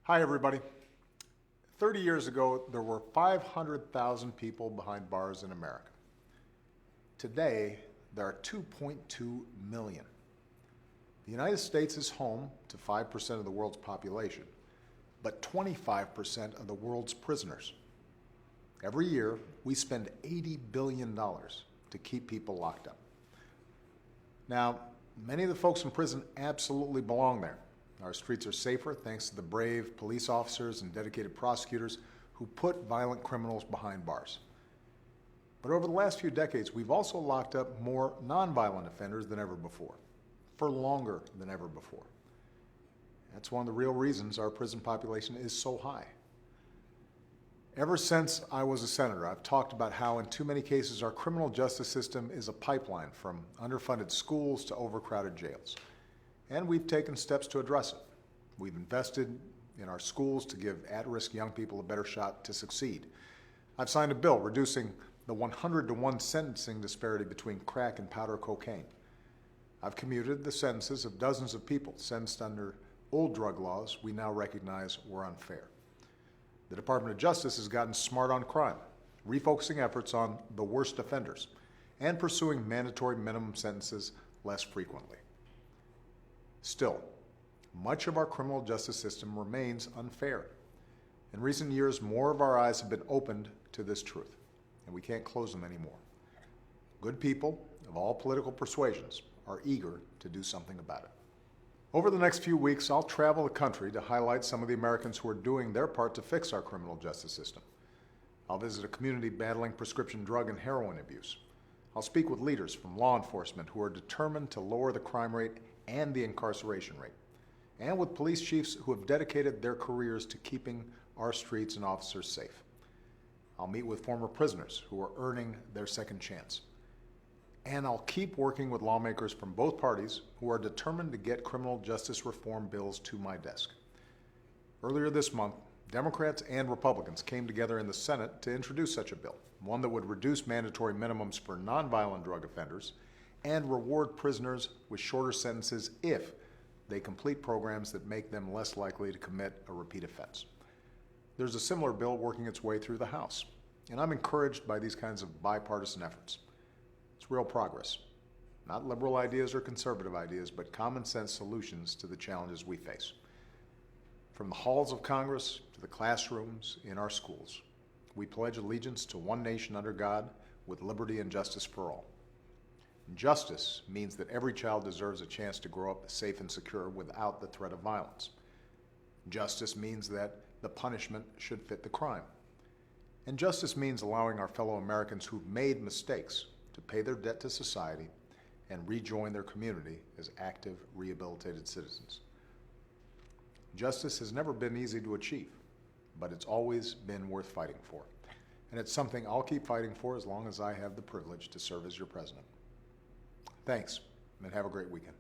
Hi, everybody. 30 years ago, there were 500,000 people behind bars in America. Today, there are 2.2 million. The United States is home to 5% of the world's population, but 25% of the world's prisoners. Every year, we spend $80 billion to keep people locked up. Now, many of the folks in prison absolutely belong there. Our streets are safer thanks to the brave police officers and dedicated prosecutors who put violent criminals behind bars. But over the last few decades, we've also locked up more nonviolent offenders than ever before, for longer than ever before. That's one of the real reasons our prison population is so high. Ever since I was a senator, I've talked about how in too many cases our criminal justice system is a pipeline from underfunded schools to overcrowded jails. And we've taken steps to address it. We've invested in our schools to give at-risk young people a better shot to succeed. I've signed a bill reducing the 100-to-1 sentencing disparity between crack and powder cocaine. I've commuted the sentences of dozens of people sentenced under old drug laws we now recognize were unfair. The Department of Justice has gotten smart on crime, refocusing efforts on the worst offenders and pursuing mandatory minimum sentences less frequently. Still, much of our criminal justice system remains unfair. In recent years, more of our eyes have been opened to this truth, and we can't close them anymore. Good people of all political persuasions are eager to do something about it. Over the next few weeks, I'll travel the country to highlight some of the Americans who are doing their part to fix our criminal justice system. I'll visit a community battling prescription drug and heroin abuse. I'll speak with leaders from law enforcement who are determined to lower the crime rate and the incarceration rate, and with police chiefs who have dedicated their careers to keeping our streets and officers safe. I'll meet with former prisoners who are earning their second chance. And I'll keep working with lawmakers from both parties who are determined to get criminal justice reform bills to my desk. Earlier this month, Democrats and Republicans came together in the Senate to introduce such a bill, one that would reduce mandatory minimums for nonviolent drug offenders and reward prisoners with shorter sentences if they complete programs that make them less likely to commit a repeat offense. There's a similar bill working its way through the House, and I'm encouraged by these kinds of bipartisan efforts. It's real progress, not liberal ideas or conservative ideas, but common sense solutions to the challenges we face. From the halls of Congress to the classrooms in our schools, we pledge allegiance to one nation under God with liberty and justice for all. Justice means that every child deserves a chance to grow up safe and secure without the threat of violence. Justice means that the punishment should fit the crime. And justice means allowing our fellow Americans who've made mistakes to pay their debt to society and rejoin their community as active, rehabilitated citizens. Justice has never been easy to achieve, but it's always been worth fighting for. And it's something I'll keep fighting for as long as I have the privilege to serve as your president. Thanks, and have a great weekend.